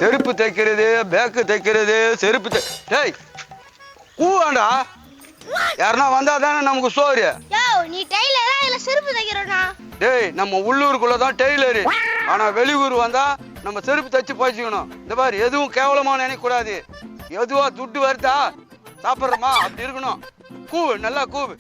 செருப்பு தைக்கிறது, பேக்கு தைக்கிறது, செருப்பு டேய் கூவாண்டா. யாருன்னா வந்தா தானே நமக்கு சோறு. நீ டெய்லரா இல்ல செருப்பு தைக்கிறடா? டேய் நம்ம உள்ளூருக்குள்ளதான் டெய்லரு. ஆனா வெளியூர் வந்தா நம்ம செருப்பு தச்சு போய்ச்சிக்கணும். இந்த மாதிரி எதுவும் கேவலமா நினைக்க கூடாது. எதுவா துட்டு வருதா சாப்பிட்றோமா அப்படி இருக்கணும். கூவு, நல்லா கூவு.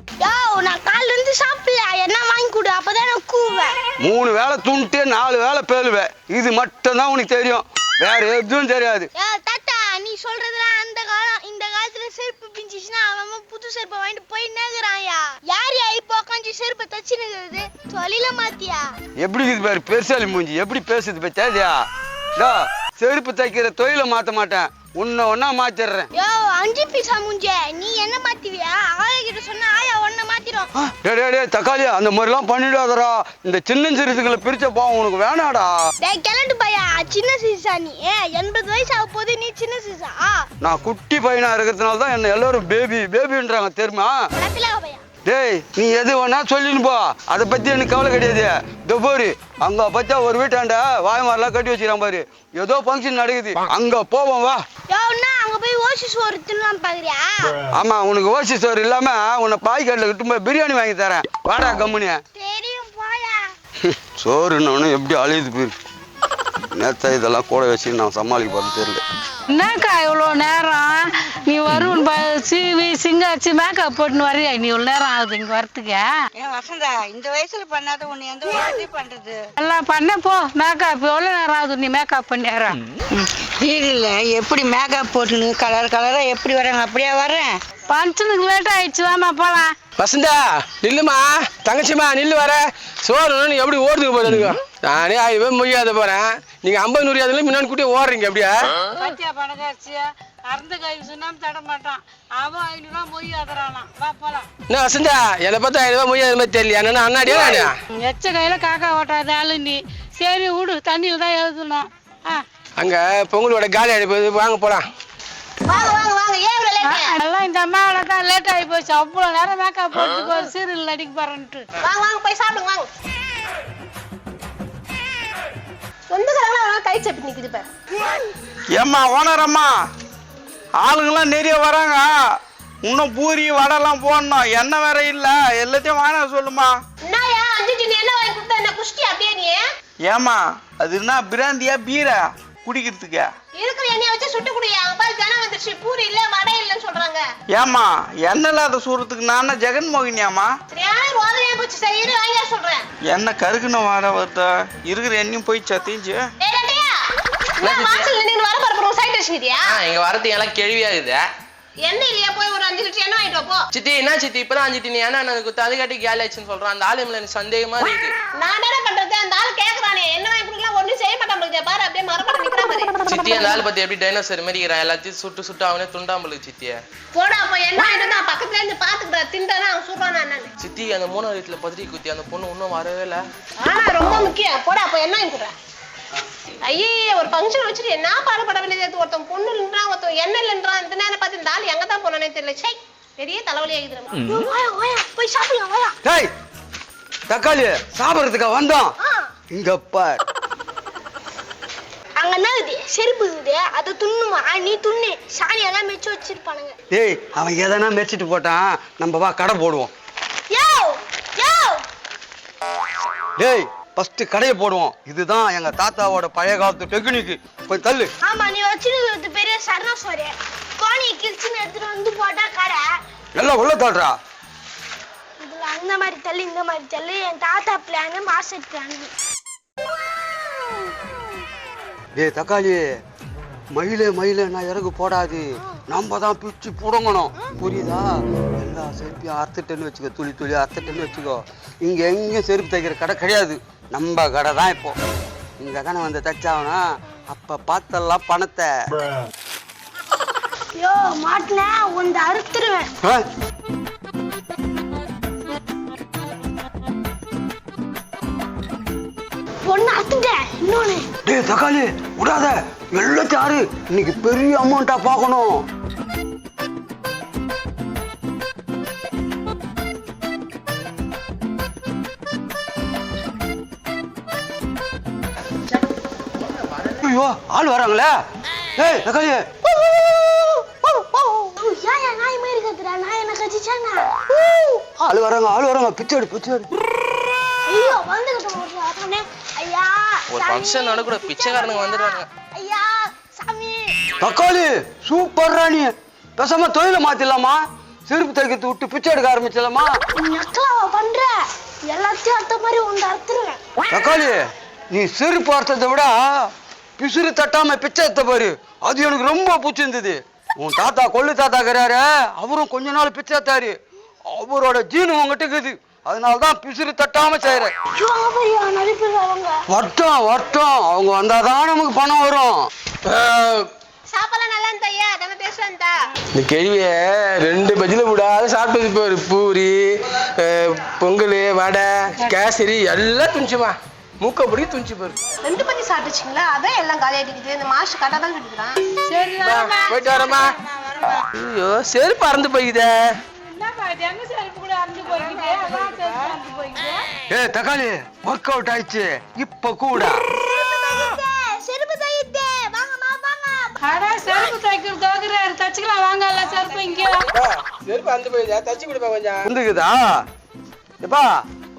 நான் காலைல இருந்து சாப்பிடல, என்ன வாங்கி கொடு, அப்பதான் நான் கூவேன். 3 வேளை துண்டு 4 வேளை பேலுவேன். இது மட்டும் தான் உனக்கு தெரியும், வேற எதுவும் தெரியாது. தாத்தா நீ சொல்றதுலாம் அந்த காலம். இந்த காலத்துல செருப்பு பிஞ்சிச்சுன்னா அவன் புது செருப்பை வாங்கிட்டு போய் நேக்குறான்யா. யார் இப்போ உட்காந்து செருப்பை தச்சு நிக்கிறது? தொழில மாத்தியா? எப்படி இது பாரு பெருசாலி மூஞ்சி எப்படி பேசுது பத்தியா? செருப்பு தைக்கிற தொழில மாத்த மாட்டேன், உன்னை ஒன்னா மாத்திடுறேன். 5 பைசா மூஞ்சே, நீ என்ன மாத்திவியா? ஆயா கிட்ட சொன்னா ஆயா ஒன்ன மாத்திரும். டேய் தக்காளி அந்த மாதிரி எல்லாம் பண்ணிடாதடா. இந்த சின்ன சிறுசுகளை பிரிச்ச பாவம் உனக்கு வேணாடா. டேய் கிளட்டு பையா, சின்ன சிறுசா நீ? 80 வயசு ஆக போது, நீ சின்ன சிறுசா? நான் குட்டி பையனா இருக்கிறதுனால தான் என்ன எல்லாரும் பேபி பேபின்றாங்க தெரியுமா? டேய் நீ எது வேணா சொல்லின்னு போ, அதை பத்தி எனக்கு கவலை கிடையாது. போரு அங்க பத்தா ஒரு வீட்டாண்ட வாய்மாரெல்லாம் கட்டி வச்சுக்கிறான் பாரு, ஏதோ ஃபங்க்ஷன் நடக்குது, அங்க போவோம் வா. அங்க போய் ஓசி சோறு தின்னலாம் பாக்குறியா? ஆமா, உனக்கு ஓசி சோறு இல்லாம உன்னை பாய் கடையில கிட்ட போய் பிரியாணி வாங்கி தரேன், வாடா கம்முனியா. தெரியும் போயா. சோறுன்னு எப்படி அழியுது போயிரு. நேத்த இதெல்லாம் கூட வச்சு நான் சமாளிக்க போறது தெரியல. என்னக்கா இவ்வளோ நேரம் நீ வருவன் சீவி சிங்காச்சு மேக்கப் போட்டுன்னு வரையா? நீ இவ்வளோ நேரம் ஆகுது இங்க வரத்துக்கு? ஏன் வசந்தா, இந்த வயசுல பண்ணாத உன்னை எந்த வயசுலயும் பண்றது? எல்லாம் பண்ண போ. மேக்கப் எவ்வளோ நேரம் ஆகுது நீ மேக்கப் பண்ணிடுற? வீடுல எப்படி மேக்கப் போட்டுன்னு கலர் கலரா எப்படி வராங்க அப்படியே வர்றேன். ஃபங்க்ஷனுக்கு லேட் ஆயிடுச்சு, வாமா போலாம். வசந்தா நில்லுமா, தங்கச்சிமா நில்லு, வர சோறு எப்படி ஓடுதுக்கு போதுங்க. நானே 1000 பேர் மொய்யாத போறேன், நீங்க 50 100 முன்னாடி கூட்டி ஓடுறீங்க அப்படியா? பாத்தியா பணக்காட்சியா, அறந்த கை சொன்னாம தட மாட்டான், அவன் 500 ரூபா மொய் ஆதறானா. வா போலாம். என்ன வசந்தா, என்னை பார்த்தா 1000 ரூபாய் மொய்யாத மாதிரி தெரியல, என்னன்னா அண்ணாடியா? எச்ச கையில காக்கா ஓட்டாத ஆளு நீ. சரி விடு, தண்ணியில தான் எழுதணும். அங்க பொங்கலோட காலி அடிப்பது, வாங்க போலாம். எல்லாம் இந்த அம்மாவோட தான் லேட் ஆகி போச்சு. அவ்வளோ நேரம் மேக்கப் போட்டு ஒரு சீரியல் நடிக்க போறேன்ட்டு. போய் சாப்பிடுங்க வாங்க. சொந்தக்காரங்களா கை சப்பி நிக்குது பாரு. ஏம்மா ஓனர் அம்மா, ஆளுங்கெல்லாம் நிறைய வராங்க, இன்னும் பூரி வடைலாம் போடணும், எண்ணெய் வேற இல்ல, எல்லாத்தையும் வாங்க சொல்லுமா. என்னயா 5 டின் என்ன வாங்கி கொடுத்தா என்ன குஷ்டி அப்படியே நீ? ஏமா அது என்ன பிராந்தியா பீரா குடிக்கிறதுக்கு? இருக்கிற எண்ணெயை வச்சு சுட்டு குடியா. பாரு ஜனம் வந்துருச்சு, பூரி இல்ல வடை இல்லன்னு சொல்றாங்க. ஏமா எண்ணெய் இல்லாத சூறத்துக்கு நான் ஜெகன்மோகினியாமா? சரியான ரோதனையா போச்சு. சரி இரு வாங்கியா சொல்றேன். எண்ணெய் கருக்குன்னு வர வருதா, இருக்கிற எண்ணெயும் போய் சத்திச்சு. வாசல் நின்று வர பரப்புறோம் சைட் வச்சுக்கிறியா? இங்க வரது எல்லாம் கேள்வியா இருக்குது. எண்ணெய் இல்லையா, போய் ஒரு 5 லிட்டர் எண்ணெய் வாங்கிட்டு போ. சித்தி என்ன சித்தி இப்பதான் 5 டின் எண்ணெய் எனக்கு குத்து, அது காட்டி கேலி ஆச்சுன்னு சொல்றான். அந்த ஆளுங்களை எனக்கு சந்தேகமா இருக்கு. நான் என்ன பண்றது, அந்த ஆள் கேக்குறானே என்ன வாங்கி கொடுக்கலாம், ஒண்ணும் செய்ய மாட்டான் பாரு, அப்படியே மரப்பட நிக்கிற மாதிரி. சித்தி அந்த ஆள் பத்தி எப்படி டைனோசர் மாதிரி இருக்கிறான், எல்லாத்தையும் சுட்டு சுட்டு அவனே துண்டாம்பளுக்கு சித்திய. போடா அப்ப என்ன வாங்கிட்டு நான் பக்கத்துல இருந்து பாத்துக்கிற திண்டானா அவன் சொல்றானா என்னன்னு. சித்தி அந்த 3வது வீட்டுல பத்திரிக்கை குத்தி அந்த பொண்ணு இன்னும் வரவே இல்ல. ரொம்ப முக்கியம். போடா அப்ப என்ன வாங்கி கொடுறேன். ஐயே ஒரு ஃபங்க்ஷன் வச்சுட்டு என்ன பாடுபட வேண்டியது. ஒருத்தன் பொண்ணு இல்லைன்றான், ஒருத்தன் என்ன இல்லைன்றான். இந்த நேரம் பார்த்து இந்த ஆள் எங்க தான் போனானே தெரியல. சை பெரிய தலைவலி ஆகிடுறேன். போய் சாப்பிடலாம் வாயா. டேய் தக்காளி சாப்பிடுறதுக்கா வந்தோம், இங்க பார். அங்க என்ன இது செருப்பு இருக்குது, அதை துண்ணுமா? நீ துண்ணு, சாணி எல்லாம் மெச்சு வச்சிருப்பானுங்க. டேய் அவன் எதனா மெச்சிட்டு போட்டான், நம்ம வா கடை போடுவோம். டேய் ஃபர்ஸ்ட் கடையை போடுவோம், இதுதான் எங்க தாத்தாவோட பழைய காலத்து டெக்னிக். போய் தள்ளு. ஆமா நீ வச்சிருக்கிறது பெரிய சரணசோறு, கோணியை கிழிச்சுன்னு எடுத்துட்டு வந்து போட்டா கடை. நல்லா உள்ள தள்ளுறா. இதுல அந்த மாதிரி தள்ளு இந்த மாதிரி தள்ளு, என் தாத்தா பிளான் மாஸ்டர் பிளான். டேய் தக்காளி, மயிலே நான் இறகு போடாது, நம்ம தான் பிச்சு புடங்கணும், புரியுதா? எல்லா செருப்பையும் அறுத்துட்டேன்னு வச்சுக்கோ, துளி துளி அறுத்துட்டேன்னு வச்சுக்கோ. இங்க எங்கேயும் செருப்பு தைக்கிற கடை கிடையாது, நம்ம கடை தான். இப்போ இங்க தானே வந்து தைச்சாகணும், அப்ப பார்த்தெல்லாம் பணத்தை. யோ மாட்டினா உந்த அறுத்துருவேன். பொண்ணு அறுத்துட்டேன். இன்னொன்னு டேய் தக்காளி விடாத, எல்லாத்தையும் ஆறு, இன்னைக்கு பெரிய அமௌண்டா பார்க்கணும். ஐயோ ஆள் வராங்களே. ஏய் தக்காளி, ஆள் வராங்க, பிச்சை எடு. ஒரு ஃபங்க்ஷன் நடக்கூட பிச்சைக்காரனுங்க வந்துடுறாங்க. தக்காளி சூப்பர் ராணி, பேசாம தொழில மாத்திடலாமா? செருப்பு தைக்கிறது விட்டு பிச்சை எடுக்க ஆரம்பிச்சிடலாமா? தக்காளி, நீ செருப்பு அர்த்தத்தை விட பிசுறு தட்டாம பிச்சை எடுத்த பாரு, அது எனக்கு ரொம்ப பிடிச்சிருந்தது. உன் தாத்தா கொள்ளு தாத்தா இருக்கிறாரு, அவரும் கொஞ்ச நாள் பிச்சை எடுத்தாரு. அவரோட ஜீனு உங்ககிட்ட இருக்குது, அதனாலதான் பிசுறு தட்டாம செய்யறேன். வட்டம் அவங்க வந்தாதான் நமக்கு பணம் வரும். சாப்பாடுலாம் நல்லா இருந்தா நம்ம பேசுறேன். இந்த கேள்விய 2 பஜ்ஜில விடாத சாப்பிட்டது பாரு. பூரி, பொங்கல், வடை, கேசரி எல்லாம் துணிச்சுமா, மூக்க பிடி துணிச்சு பாரு. 2 பத்தி சாப்பிட்டுச்சிங்களா? அதான் எல்லாம் காலி ஆகிட்டு. இந்த மாஸ்டர் கரெக்டா தான் சொல்லிக்கிறான். சரி போயிட்டு வரமா. ஐயோ செருப்பு அறந்து போய்க்குதே. எங்க செருப்பு கூட அறுந்து போய்க்குது, அதான் செருப்பு அறுந்து போய்க்குது. ஏ தக்காளி, ஒர்க் அவுட் ஆயிடுச்சு இப்ப கூட. அடா செருப்பு தைக்கிறாரு, தச்சுக்கலாம் வாங்க. எல்லாம் செருப்பு இங்கே செருப்பு அறந்து போய்க்குதா, தச்சு கொடுப்பா கொஞ்சம். வந்துக்குதா? எப்பா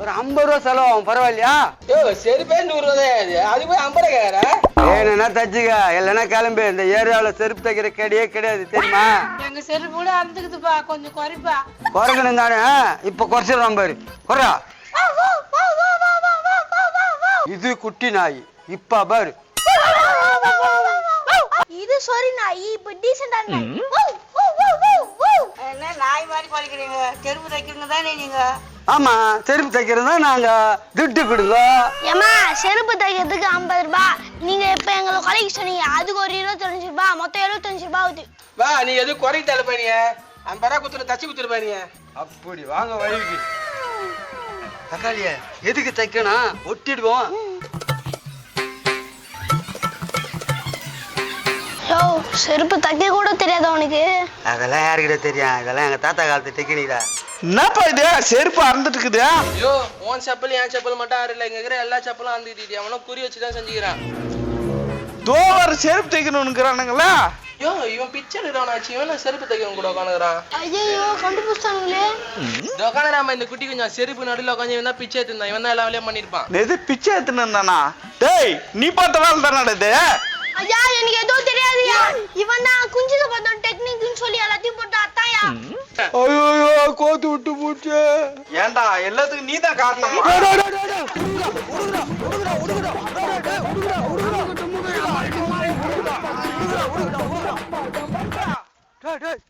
ஒரு 50 ரூபா செலவாகும், பரவாயில்லையா? யோ செருப்பே 100 ரூபா தான், அது போய் 50 ரூபா கேக்குற. ஏன்னா தச்சுக்க, இல்லைன்னா கிளம்பு. இந்த ஏரியாவில் செருப்பு தைக்கிற கிடையாது தெரியுமா? எங்க செருப்பு கூட அறுந்துக்குதுப்பா, கொஞ்சம் குறைப்பா. குறைக்கணும் தானே, இப்ப குறைச்சிடலாம் பாரு. குறா, இது குட்டி நாய், இப்ப பாரு. இது சாரி நாய், இப்ப டீசன்டா நாய். என்ன நாய் மாதிரி பழிக்கிறீங்க? செருப்பு தைக்கிறீங்க தானே நீங்க? ஆமா, செருப்பு தைக்கிறது தான். நாங்க திட்டு கொடுங்க. ஏமா செருப்பு தைக்கிறதுக்கு 50 ரூபாய், நீங்க இப்ப எங்களை கொலைக்கு சொன்னீங்க, அதுக்கு ஒரு 25 ரூபாய், மொத்தம் 75 ரூபாய் ஆகுது. வா, நீ எது குறைத்தால பண்ணிய 50 ரூபா குத்துட்டு தச்சு குத்துட்டு பண்ணிய. அப்படி வாங்க வழிக்கு. தக்காளிய எதுக்கு தைக்கணும்? ஒட்டிடுவோம். யோ செருப்பு தைக்க கூட தெரியாதா உனக்கு? அதெல்லாம் யாருக்கிட்ட தெரியும்? இதெல்லாம் எங்க தாத்தா காலத்து டெக்னிக்கா. என்னப்பா இது செருப்பு அறந்துட்டு இருக்குது? ஐயோ உன் செப்பல் என் செப்பல் மட்டும் ஆறல, இங்க இருக்கிற எல்லா செப்பலும் அறுந்துக்கிட்டு அவனும் குறி வச்சுதான் செஞ்சுக்கிறான். தோவர் செருப்பு தைக்கணும்னுக்குறானுங்களா? ஐயோ இவன் பிச்சை எடுக்கிறானாச்சு, இவன் செருப்பு தைக்கணும் கூட உட்காந்துக்கிறான். ஐயோ கண்டுபிடிச்சானுங்களே. இந்த உட்காந்து இந்த குட்டி கொஞ்சம் செருப்பு நடுவில் உட்காந்து இவன் தான் பிச்சை எடுத்துருந்தான், இவன் தான் எல்லா வேலையும் பண்ணிருப்பான். எது பிச்சை எடுத்துன்னு தானா? டேய் நீ பார்த்த வேலை தானே இது? ஐயா எனக்கு எதுவும் தெரியாதுயா, இவன் தான் குஞ்சுல பார்த்தோம் டெக்னிக்னு சொல்லி எல்லாத்தையும் போட்டு அத்தாயா. ஐயோ கோத்து விட்டு போச்சு. ஏன்டா எல்லாத்துக்கும் நீ தான் காரணமா? டேய்